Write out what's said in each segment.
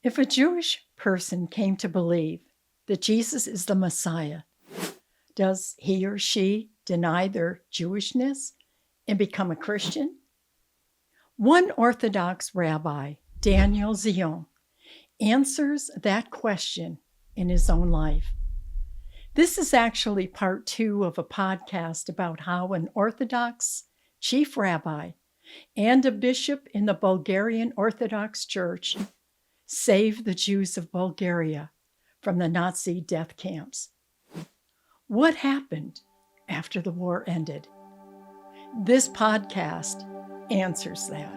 If a Jewish person came to believe that Jesus is the Messiah, does he or she deny their Jewishness and become a Christian? One Orthodox rabbi, Daniel Zion, answers that question in his own life. This is actually part 2 of a podcast about how an Orthodox chief rabbi and a bishop in the Bulgarian Orthodox Church saved the Jews of Bulgaria from the Nazi death camps. What happened after the war ended? This podcast answers that.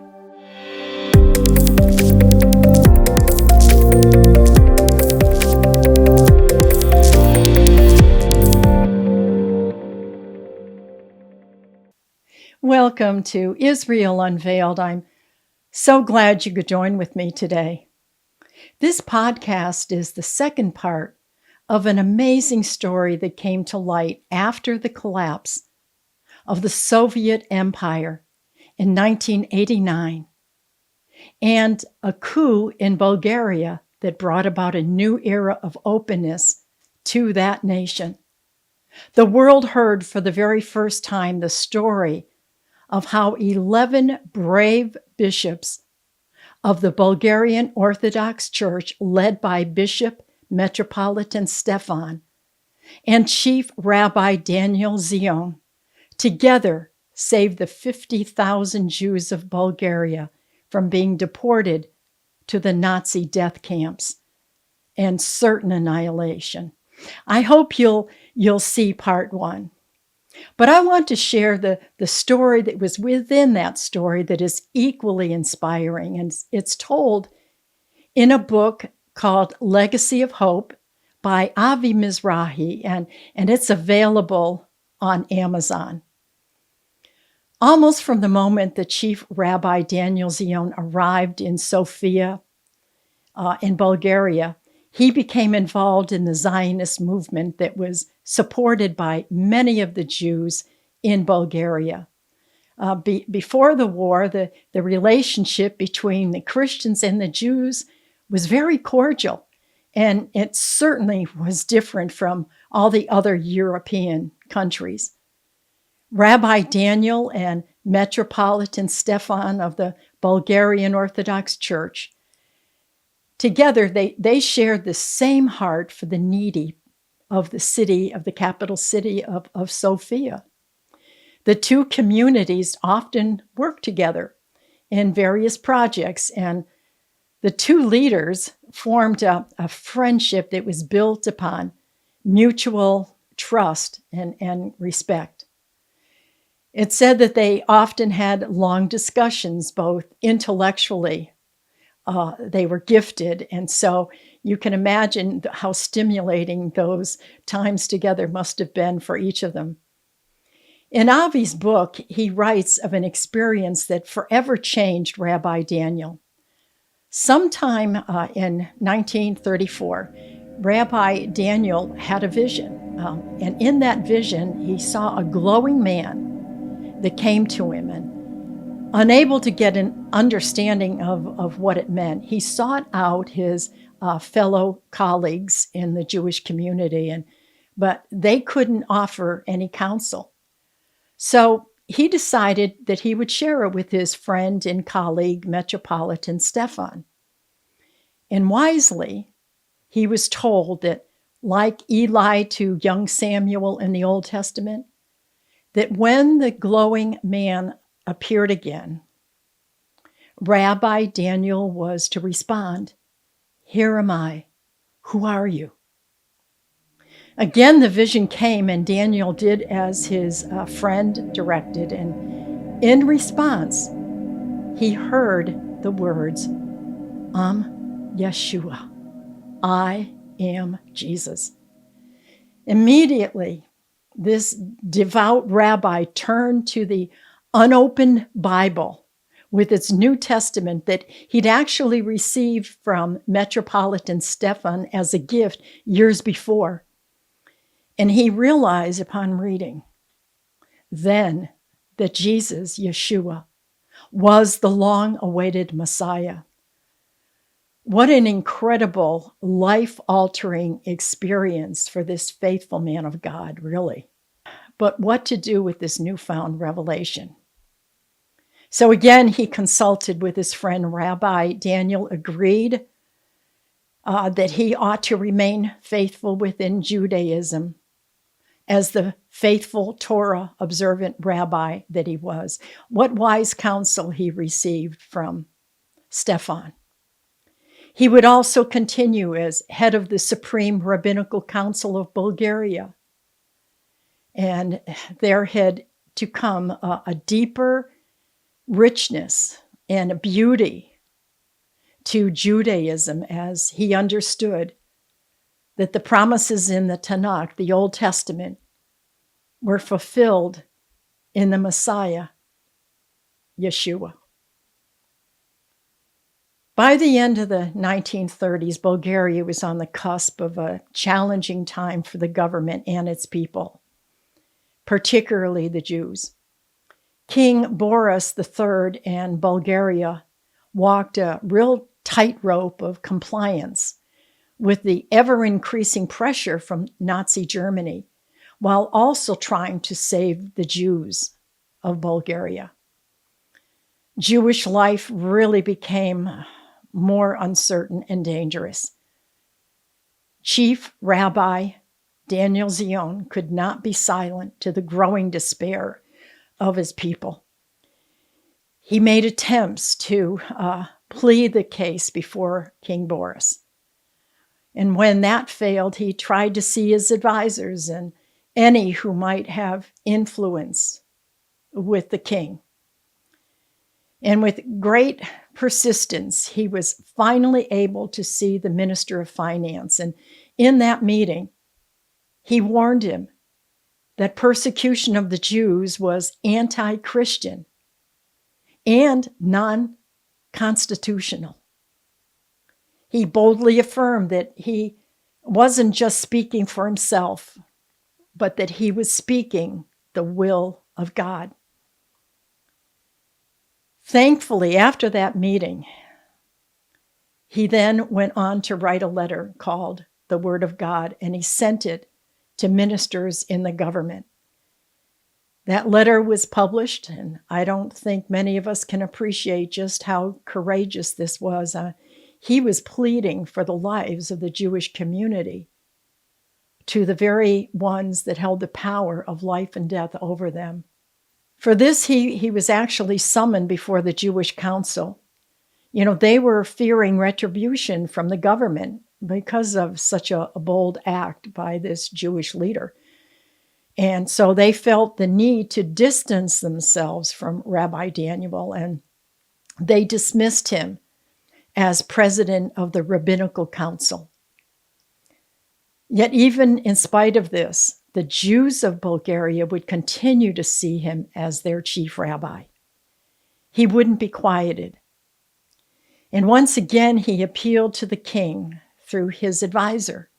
Welcome to Israel Unveiled. I'm so glad you could join with me today. This podcast is the second part of an amazing story that came to light after the collapse of the Soviet Empire in 1989 and a coup in Bulgaria that brought about a new era of openness to that nation. The world heard for the very first time the story of how 11 brave bishops of the Bulgarian Orthodox Church, led by Bishop Metropolitan Stefan and Chief Rabbi Daniel Zion, together saved the 50,000 Jews of Bulgaria from being deported to the Nazi death camps and certain annihilation. I hope you'll see part 1. But I want to share the story that was within that story that is equally inspiring. And it's told in a book called Legacy of Hope by Avi Mizrahi, and it's available on Amazon. Almost from the moment that Chief Rabbi Daniel Zion arrived in Sofia, in Bulgaria, he became involved in the Zionist movement that was supported by many of the Jews in Bulgaria. Before the war, the relationship between the Christians and the Jews was very cordial, and it certainly was different from all the other European countries. Rabbi Daniel and Metropolitan Stefan of the Bulgarian Orthodox Church, together, they shared the same heart for the needy of the capital city of Sofia. The two communities often worked together in various projects, and the two leaders formed a friendship that was built upon mutual trust and respect. It's said that they often had long discussions, both intellectually. They were gifted, and so you can imagine how stimulating those times together must have been for each of them. In Avi's book, he writes of an experience that forever changed Rabbi Daniel. Sometime in 1934, Rabbi Daniel had a vision, and in that vision, he saw a glowing man that came to him, and unable to get an understanding of what it meant, he sought out his fellow colleagues in the Jewish community, but they couldn't offer any counsel. So he decided that he would share it with his friend and colleague, Metropolitan Stefan. And wisely, he was told that, like Eli to young Samuel in the Old Testament, that when the glowing man appeared again, Rabbi Daniel was to respond, "Here am I. Who are you?" Again, the vision came, and Daniel did as his friend directed. And in response, he heard the words, Yeshua. I am Jesus. Immediately, this devout rabbi turned to the unopened Bible with its New Testament that he'd actually received from Metropolitan Stefan as a gift years before. And he realized upon reading then that Jesus, Yeshua, was the long-awaited Messiah. What an incredible, life-altering experience for this faithful man of God, really. But what to do with this newfound revelation? So again, he consulted with his friend Rabbi Daniel, agreed that he ought to remain faithful within Judaism as the faithful Torah observant rabbi that he was. What wise counsel he received from Stephan. He would also continue as head of the Supreme Rabbinical Council of Bulgaria. And there had to come a deeper richness and a beauty to Judaism as he understood that the promises in the Tanakh, the Old Testament, were fulfilled in the Messiah, Yeshua. By the end of the 1930s, Bulgaria was on the cusp of a challenging time for the government and its people, particularly the Jews. King Boris III and Bulgaria walked a real tightrope of compliance with the ever-increasing pressure from Nazi Germany, while also trying to save the Jews of Bulgaria. Jewish life really became more uncertain and dangerous. Chief Rabbi Daniel Zion could not be silent to the growing despair of his people. He made attempts to plead the case before King Boris. And when that failed, he tried to see his advisors and any who might have influence with the king. And with great persistence, he was finally able to see the Minister of Finance. And in that meeting, he warned him that persecution of the Jews was anti-Christian and non-constitutional. He boldly affirmed that he wasn't just speaking for himself, but that he was speaking the will of God. Thankfully, after that meeting, he then went on to write a letter called The Word of God, and he sent it to ministers in the government. That letter was published, and I don't think many of us can appreciate just how courageous this was. He was pleading for the lives of the Jewish community to the very ones that held the power of life and death over them. For this, he was actually summoned before the Jewish council. You know, they were fearing retribution from the government because of such a bold act by this Jewish leader. And so they felt the need to distance themselves from Rabbi Daniel, and they dismissed him as president of the Rabbinical Council. Yet even in spite of this, the Jews of Bulgaria would continue to see him as their chief rabbi. He wouldn't be quieted. And once again, he appealed to the king through his advisor.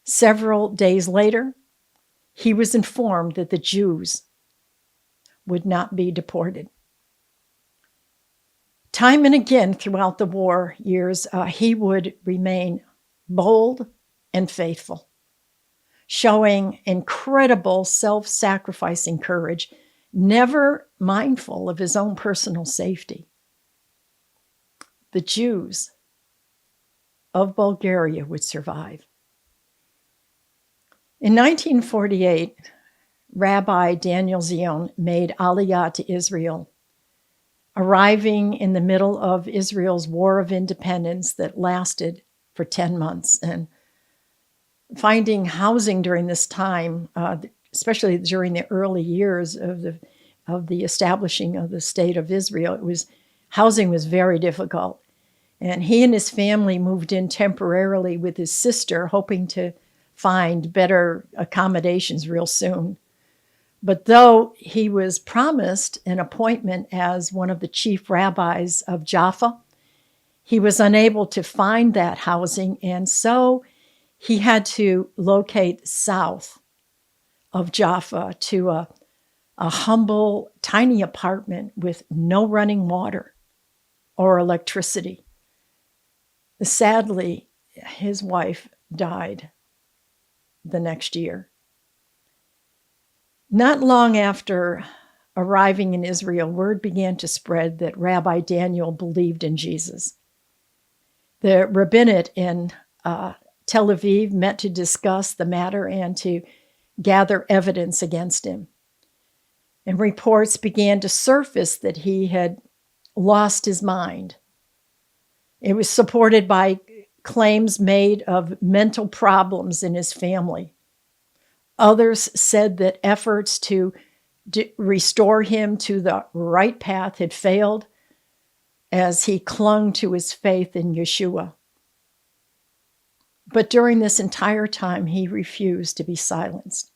Several days later, he was informed that the Jews would not be deported. Time and again throughout the war years, he would remain bold and faithful, showing incredible self-sacrificing courage, never mindful of his own personal safety. The Jews of Bulgaria would survive. In 1948, Rabbi Daniel Zion made Aliyah to Israel, arriving in the middle of Israel's War of Independence that lasted for 10 months. And finding housing during this time, especially during the early years of the establishing of the state of Israel, housing was very difficult. And he and his family moved in temporarily with his sister, hoping to find better accommodations real soon. But though he was promised an appointment as one of the chief rabbis of Jaffa, he was unable to find that housing, and so he had to locate south of Jaffa to a humble, tiny apartment with no running water or electricity. Sadly, his wife died the next year. Not long after arriving in Israel, word began to spread that Rabbi Daniel believed in Jesus. The rabbinate in Tel Aviv met to discuss the matter and to gather evidence against him. And reports began to surface that he had lost his mind. It was supported by claims made of mental problems in his family. Others said that efforts to restore him to the right path had failed as he clung to his faith in Yeshua. But during this entire time, he refused to be silenced.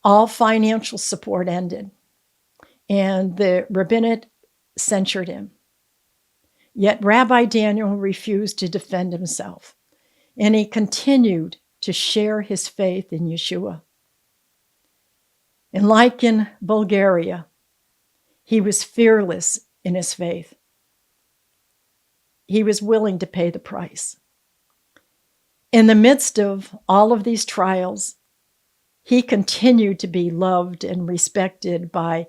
All financial support ended, and the rabbinate censured him. Yet Rabbi Daniel refused to defend himself, and he continued to share his faith in Yeshua. And like in Bulgaria, he was fearless in his faith. He was willing to pay the price. In the midst of all of these trials, he continued to be loved and respected by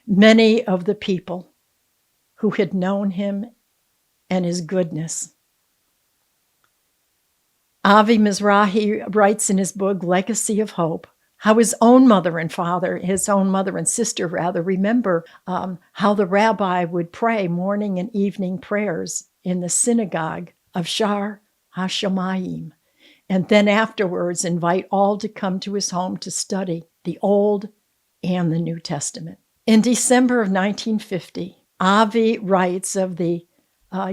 many of the people who had known him and his goodness. Avi Mizrahi writes in his book, Legacy of Hope, how his own mother and sister, remember how the rabbi would pray morning and evening prayers in the synagogue of Shar HaShomayim, and then afterwards invite all to come to his home to study the Old and the New Testament. In December of 1950, Avi writes of the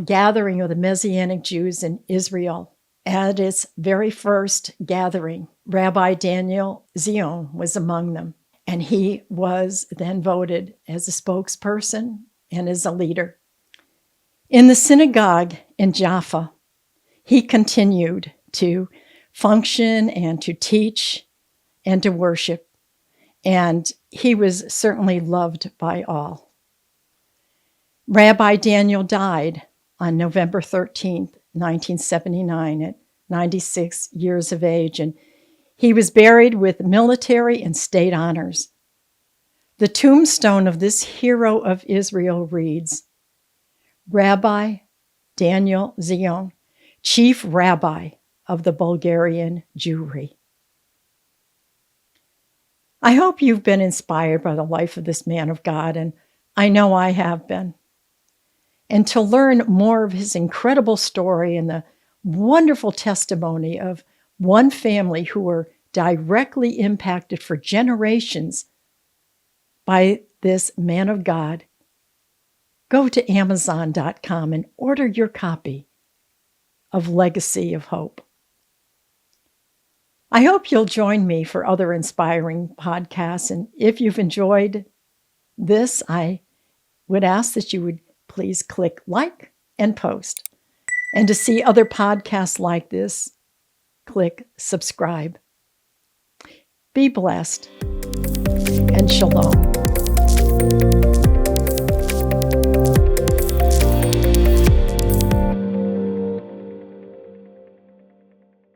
gathering of the Messianic Jews in Israel. At its very first gathering, Rabbi Daniel Zion was among them, and he was then voted as a spokesperson and as a leader. In the synagogue in Jaffa, he continued to function and to teach and to worship, and he was certainly loved by all. Rabbi Daniel died on November 13th, 1979, at 96 years of age, and he was buried with military and state honors. The tombstone of this hero of Israel reads, Rabbi Daniel Zion, Chief Rabbi of the Bulgarian Jewry. I hope you've been inspired by the life of this man of God, and I know I have been. And to learn more of his incredible story and the wonderful testimony of one family who were directly impacted for generations by this man of God, go to Amazon.com and order your copy of Legacy of Hope. I hope you'll join me for other inspiring podcasts. And if you've enjoyed this, I would ask that you would please click like and post. And to see other podcasts like this, click subscribe. Be blessed and shalom.